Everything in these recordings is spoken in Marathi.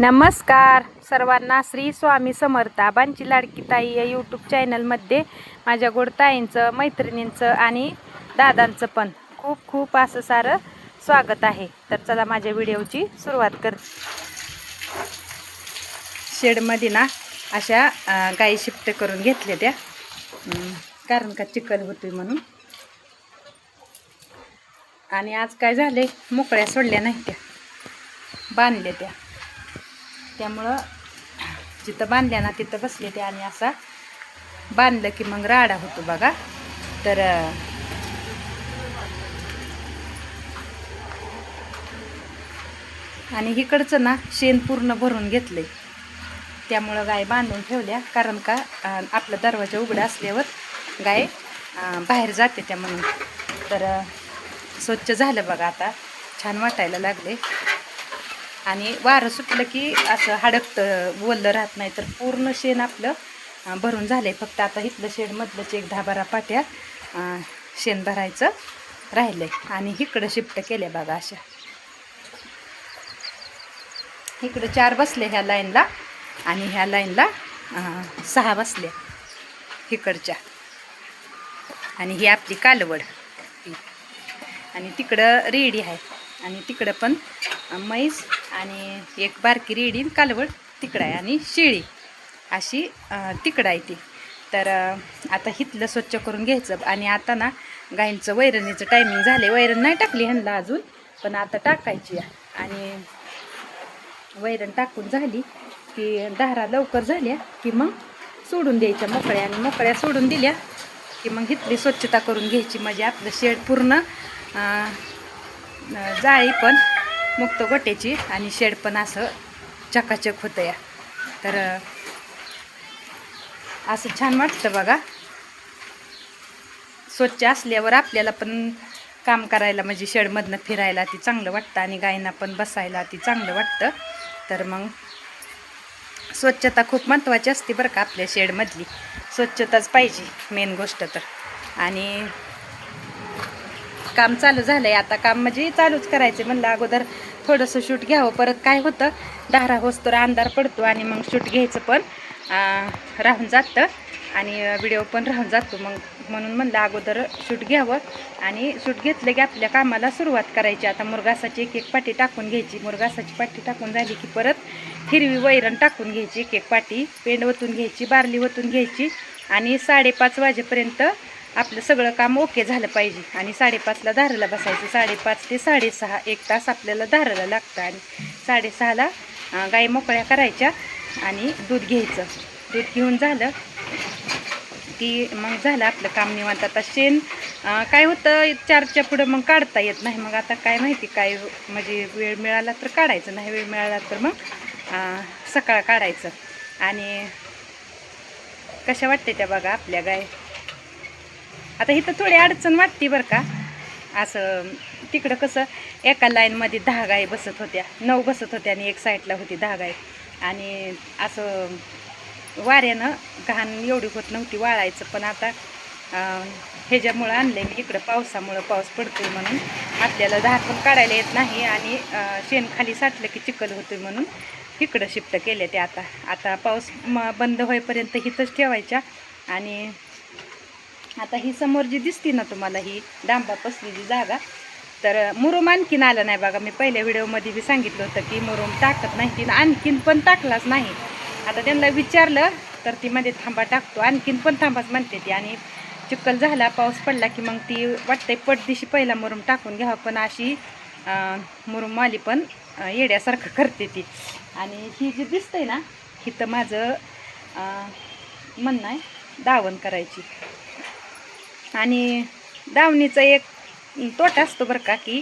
नमस्कार सर्वांना, श्री स्वामी समर्थ. आबांची लाडकी ताई या यूट्यूब चॅनलमध्ये माझ्या गोडताईंचं, मैत्रिणींचं आणि दादांचं पण खूप खूप असं सारं स्वागत आहे. तर चला माझ्या व्हिडिओची सुरुवात कर. शेडमध्ये ना अशा गाई शिफ्ट करून घेतल्या त्या, कारण का चिखल होती म्हणून. आणि आज काय झाले, मोकळ्या सोडल्या नाही, त्या बांधल्या त्या. त्यामुळं जिथं बांधल्या ना तिथं बसले ते. आणि असा बांधलं की मग राडा होतो बघा. तर आणि इकडचं ना शेण पूर्ण भरून घेतलंय, त्यामुळं गाय बांधून ठेवल्या. कारण का आपला दरवाजा उघडा असल्यावर गाय बाहेर जाते त्या म्हणून. तर स्वच्छ झालं बघा, आता छान वाटायला लागले. आणि वारं सुटलं की असं हडकतं, ओलं राहत नाही. तर पूर्ण शेण आपलं भरून झालंय. फक्त आता इथलं शेडमधलंच एक 10-12 पाट्या शेण भरायचं राहिलंय. आणि इकडं शिफ्ट केल्या बघा. अशा इकडं 4 बसले ह्या लाईनला, आणि ह्या लाईनला 6 बसल्या इकडच्या. आणि ही आपली कालवड, आणि तिकडं रेडी आहे. आणि तिकडं पण म्हैस आणि एक बारकी रेडी कालवड तिकडं आहे. आणि शेळी अशी तिकडं आहे ती. तर आता हिथलं स्वच्छ करून घ्यायचं. आणि आता ना गाईंचं वैरणीचं टायमिंग झालं. वैरण नाही टाकली ह्यांना अजून, पण आता टाकायची. आणि वैरण टाकून झाली की धारा लवकर झाल्या की मग सोडून द्यायच्या मोकळ्या. आणि मोकळ्या सोडून दिल्या की मग इथली स्वच्छता करून घ्यायची. म्हणजे आपलं शेड पूर्ण जाळी पण मुक्त गोट्याची आणि शेड पण असं चकाचक होतं या. तर असं छान वाटतं बघा. स्वच्छ असल्यावर आपल्याला पण काम करायला, म्हणजे शेडमधनं फिरायला ती चांगलं वाटतं. आणि गायींना पण बसायला ती चांगलं वाटतं. तर मग स्वच्छता खूप महत्त्वाची असते बरं का. आपल्या शेडमधली स्वच्छताच पाहिजे मेन गोष्ट तर. आणि काम चालू झालं आहे आता. काम म्हणजे चालूच करायचं म्हणलं, अगोदर थोडंसं शूट घ्यावं. परत काय होतं, धारा होस्तोवर अंधार पडतो आणि मग शूट घ्यायचं पण राहून जातं आणि व्हिडिओ पण राहून जातो. मग म्हणून म्हणलं अगोदर शूट घ्यावं. आणि शूट घेतलं की आपल्या कामाला सुरुवात करायची. आता मुरघासाची एक पाटी टाकून घ्यायची. मुरघासाची पाटी टाकून झाली की परत हिरवी वैरण टाकून घ्यायची, एक पाटी पेंड ओतून घ्यायची, बारली ओतून घ्यायची. आणि 5:30 वाजेपर्यंत आपलं सगळं काम ओके झालं पाहिजे. आणि 5:30ला धाराला बसायचं. 5:30 ते 6:30 1 तास आपल्याला धाराला लागतं. आणि 6:30ला गाई मोकळ्या करायच्या आणि दूध घ्यायचं. दूध घेऊन झालं की मग झालं आपलं काम निवांत. आता शेण काय होतं, 4च्या पुढं मग काढता येत नाही. मग आता काय माहिती काय, म्हणजे वेळ मिळाला तर काढायचं, नाही वेळ मिळाला तर मग सकाळ काढायचं. आणि कशा वाटते त्या बघा आपल्या गाय. आता इथं थोडी अडचण वाटते बरं का. असं तिकडं कसं एका लाईनमध्ये 10 गाय बसत होत्या, 9 बसत होत्या, आणि एक साईडला होती 10 गाय. आणि असं वाऱ्यानं घाण एवढी होत नव्हती वाळायचं. पण आता ह्याच्यामुळं आणलं मी इकडं, पावसामुळं, पाऊस पडतोय म्हणून आपल्याला धार पण काढायला येत नाही. आणि शेण खाली साठलं की चिखल होतोय म्हणून इकडं शिफ्ट केले ते. आता पाऊस बंद होईपर्यंत इथंच ठेवायच्या. आणि आता ही समोर जी दिसती ना तुम्हाला, ही डांबा पसलेली जागा, तर मुरुम आणखीन आलं नाही बघा. मी पहिल्या व्हिडिओमध्ये बी सांगितलं होतं की मुरुम टाकत नाही. ती आणखीन पण टाकलाच नाही. आता त्यांना विचारलं तर ती मध्ये थांबा टाकतो, आणखीन पण थांबाच म्हणते ती. आणि चिखल झाला, पाऊस पडला की मग ती वाटते पटदिशी पहिला मुरुम टाकून घ्यावं. पण अशी मुरुमवाली पण येड्यासारखं करते ती. आणि ही जी दिसतंय ना, हिथं माझं म्हणणं आहे दावण करायची. आणि दावणीचा एक तोटा असतो बरं का, की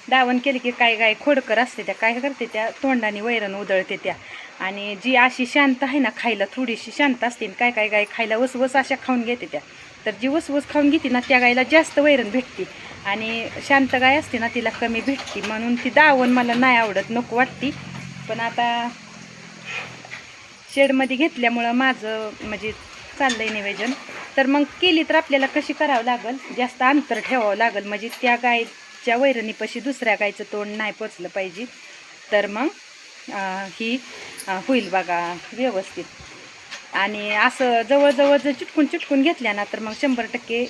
दावण केले की काय गाय खोडकर असते, त्या काय करते, त्या तोंडाने वैरण उधळते त्या. आणि जी अशी शांत आहे ना, खायला थोडीशी शांत असते, काय काय गाय खायला वसवस अशा खाऊन घेते त्या. तर जी वसवस खाऊन घेते ना, त्या गायला जास्त वैरण भेटते. आणि शांत गाय असते ना, तिला कमी भेटते. म्हणून ती दावण मला नाही आवडत, नको वाटते. पण आता शेडमध्ये घेतल्यामुळं माझं म्हणजे चाललंय नियोजन. तर मग केली तर आपल्याला कशी करावं लागेल, जास्त अंतर ठेवावं लागेल, म्हणजे त्या गायच्या वैरणीपाशी दुसऱ्या गायचं तोंड नाही पोचलं पाहिजे. तर मग ही होईल बघा व्यवस्थित. आणि असं जवळजवळ जर चिटकून चिटकून घेतल्या ना तर मग 100%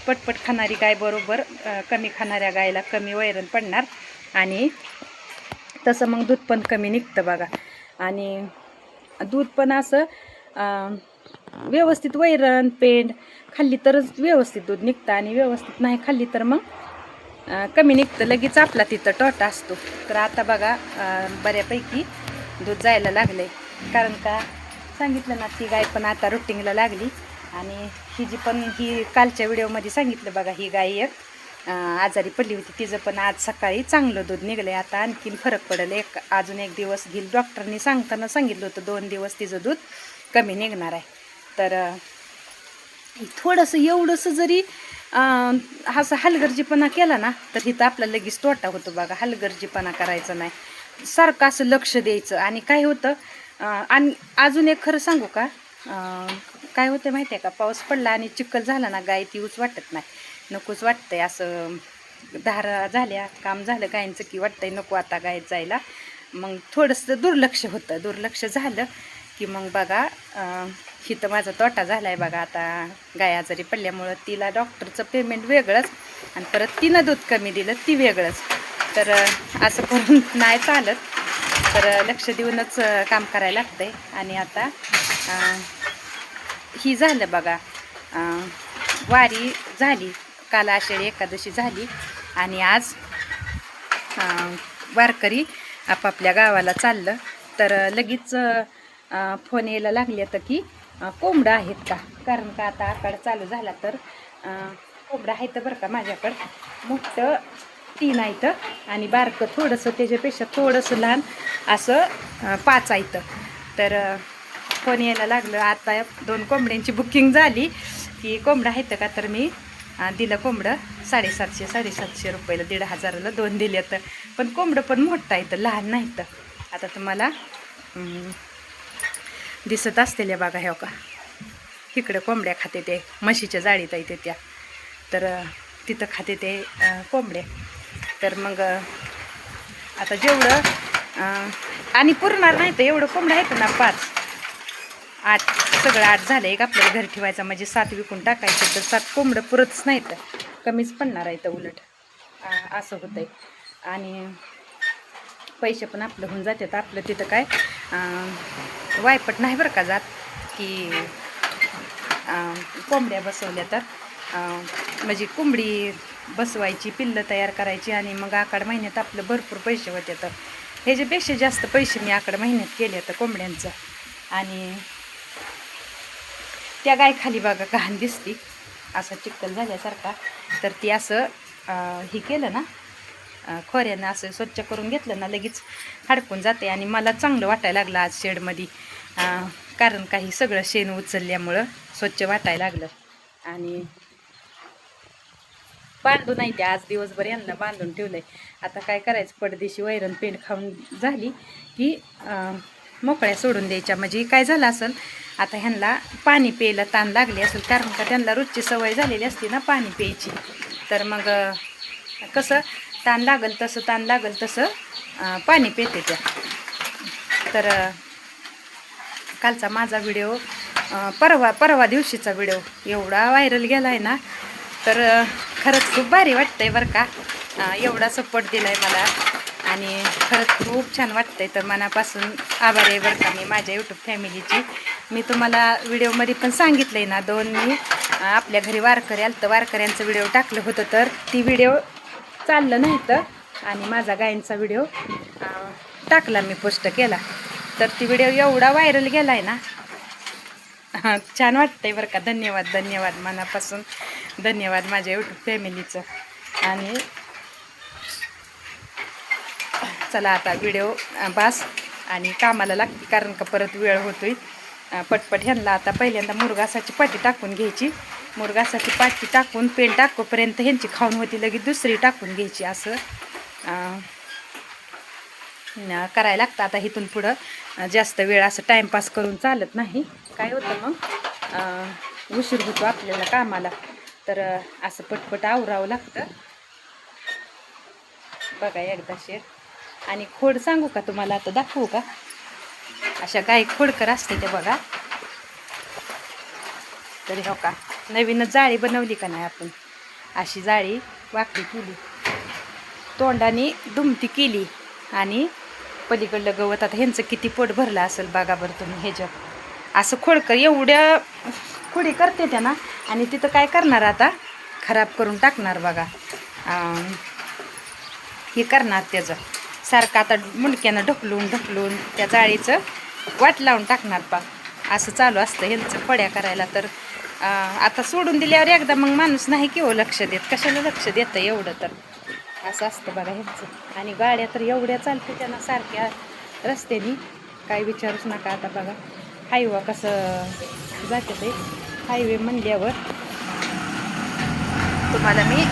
पटपट खाणारी गाय बरोबर कमी खाणाऱ्या गायला कमी वैरण पडणार आणि तसं मग दूध पण कमी निघतं बघा. आणि दूध पण असं व्यवस्थित वैरण पेंड खाल्ली तरच व्यवस्थित दूध निघतं आणि व्यवस्थित नाही खाल्ली तर मग कमी निघतं, लगेच आपला तिथं टोटा असतो. तर आता बघा बऱ्यापैकी दूध जायला लागलं आहे, कारण का सांगितलं ना ती गाय पण आता रुटीनला लागली. आणि ही जी पण ही कालच्या व्हिडिओमध्ये सांगितलं बघा, ही गाय एक आजारी पडली होती, तिचं पण आज सकाळी चांगलं दूध निघलं आहे. आता आणखीन फरक पडेल, अजून एक दिवस घेईल. डॉक्टरनी सांगताना सांगितलं होतं 2 दिवस तिचं दूध कमी निघणार आहे. तर थोडंसं एवढंसं जरी असं हलगर्जीपणा केला ना तर इथं आपला लगेच तोटा होतो बघा. हलगर्जीपणा करायचा नाही, सारखं असं लक्ष द्यायचं. आणि काय होतं आणि अजून एक खरं सांगू का, काय होतं माहिती आहे का, पाऊस पडला आणि चिखल झाला ना गाय ती ऊच वाटत नाही, नकोच वाटतंय. असं धारा झाल्या काम झालं गायींचं की वाटतंय नको आता गायत जायला. मग थोडंसं दुर्लक्ष झालं की मग बघा इथं माझा तोटा झाला आहे बघा. आता गाय आजारी पडल्यामुळं तिला डॉक्टरचं पेमेंट वेगळंच आणि परत तिनं दूध कमी दिलं ती वेगळंच. तर असं करून नाही चालत, तर लक्ष देऊनच काम करायला लागतंय. आणि आता ही झालं बघा, वारी झाली, काल आषाढी एकादशी झाली आणि आज वारकरी आपापल्या गावाला चाललं. तर लगेच फोन यायला लागले तर की कोंबडं आहेत का, कारण का आता आकाड चालू झाला. तर कोंबडं आहेत बरं का माझ्याकडं, मोठं 3 आहेत आणि बारकं थोडंसं त्याच्यापेक्षा थोडंसं लहान असं 5 आहेत. तर फोन यायला लागलं. आता 2 कोंबड्यांची बुकिंग झाली की कोंबडं आहेत का, तर मी दिलं कोंबडं 750 रुपयाला, 1,500ला 2 दिले. तर पण कोंबडं पण मोठं आहे तर लहान नाही. तर आता तुम्हाला दिसत असलेल्या बघा ह्या का, इकडं कोंबड्या खाते ते म्हशीच्या जाळीत आहे ते त्या, तर तिथं खाते ते कोंबड्या. तर मग आता जेवढं आणि पुरणार नाही तर एवढं कोंबड्या आहेत ना, 5-8 सगळं 8 झालं. एक आपल्याला घरी ठेवायचं म्हणजे 7 विकून टाकायचं, तर 7 कोंबडं पुरतच नाही, तर कमीच पडणार आहे. तर उलट असं होतं आहे. आणि पैसे पण आपलं होऊन जातात. आपलं तिथं काय वायपट नाही बरं का जात की कोंबड्या बसवल्या तर म्हणजे कोंबडी बसवायची, पिल्लं तयार करायची आणि मग आखाड महिन्यात आपलं भरपूर पैसे होते. तर ह्याच्यापेक्षा जास्त पैसे मी आखाड महिन्यात केले तर कोंबड्यांचं. आणि त्या गाय खाली बघा घाण दिसती, असं चिखल झाल्यासारखा. तर ती असं हे केलं ना खोऱ्यानं असं स्वच्छ करून घेतलं ना लगेच हडकून जाते. आणि मला चांगलं वाटायला लागलं आज शेडमध्ये, कारण काही सगळं शेण उचलल्यामुळं स्वच्छ वाटायला लागलं. आणि बांधून नाही ते आज दिवसभर यांना बांधून ठेवलंय. आता काय करायचं, पडदेशी वैरण पेंड खाऊन झाली की मोकळ्या सोडून द्यायच्या. म्हणजे काय झालं असेल आता ह्यांना पाणी प्यायला ताण लागले असेल, कारण का त्यांना रोजची सवय झालेली असते ना पाणी प्यायची. तर मग कसं ताण लागल तसं पाणी पिते त्या. तर कालचा माझा व्हिडिओ परवा दिवशीचा व्हिडिओ एवढा व्हायरल गेला आहे ना, तर खरंच खूप भारी वाटतंय बरं का. एवढा सपोर्ट दिला आहे मला आणि खरंच खूप छान वाटतंय. तर मनापासून आभार आहे बरं का मी माझ्या यूट्यूब फॅमिलीची. मी तुम्हाला व्हिडिओमध्ये पण सांगितलं आहे ना, 2 मी आपल्या घरी वारकरी आलं तर वारकऱ्यांचं व्हिडिओ टाकलं होतं, तर ती व्हिडिओ चाललं नाही तर आणि माझा गायींचा व्हिडिओ टाकला, मी पोस्ट केला. तर ती व्हिडिओ एवढा व्हायरल गेला आहे ना, छान वाटतंय बरं का. धन्यवाद मनापासून धन्यवाद माझ्या यूट्यूब फॅमिलीचं. आणि चला आता व्हिडिओ बास आणि कामाला लागते, कारण का परत वेळ होतोय. पटपट ह्यांना आता पहिल्यांदा मुरघासाची पाटी टाकून घ्यायची, मुरघासाची पाटी टाकून पेंट टाकोपर्यंत ह्यांची खाऊन होती, लगेच दुसरी टाकून घ्यायची. असं करायला लागतं. आता इथून पुढं जास्त वेळ असं टाईमपास करून चालत नाही. काय होतं मग उशीर होतो आपल्याला कामाला, तर असं पटपट आवरावं लागतं. बघा एकदा शेर आणि खोड सांगू का तुम्हाला, आता दाखवू का? अशा गाई खोडकर असते ते बघा. तरी हो का, नवीनच जाळी बनवली का नाही आपण, अशी जाळी वाकडी केली, तोंडाने दुमती केली आणि पलीकडलं गवत. आता ह्यांचं किती पोट भरलं असेल बघा बरं तुम्ही. ह्याच्यात असं खोडकर एवढ्या खोडी करते त्या ना, आणि तिथं काय करणार आता, खराब करून टाकणार बघा. हे करणार त्याचं सारखं आता मुंडक्यानं ढकलून त्या जाळीचं वाट लावून टाकणार पा. असं चालू असतं ह्यांचं पड्या करायला. तर आता सोडून दिल्यावर एकदा मग माणूस नाही किंवा लक्ष देत, कशाला लक्ष देतं एवढं. तर असं असतं बघा ह्यांचं. आणि गाड्या तर एवढ्या चालते त्यांना सारख्या रस्त्याने, काय विचारूच नका. आता बघा हायवा कसं जाते ते, हायवे म्हणल्यावर तुम्हाला मी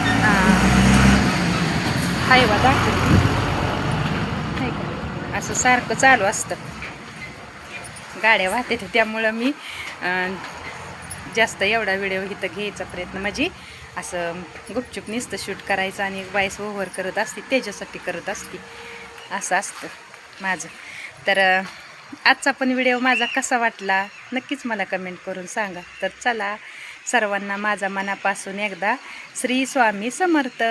हायवा दाखवते. नाही का, असं सारखं चालू असतं, गाड्या वाहते. त्यामुळं मी जास्त एवढा व्हिडिओ इथं घ्यायचा प्रयत्न, म्हणजे असं गुपचूप नुसतं शूट करायचं आणि वॉइस ओव्हर करत असते, त्याच्यासाठी करत असते. असं असतं माझं. तर आजचा पण व्हिडिओ माझा कसा वाटला नक्कीच मला कमेंट करून सांगा. तर चला, सर्वांना माझा मनापासून एकदा श्री स्वामी समर्थ.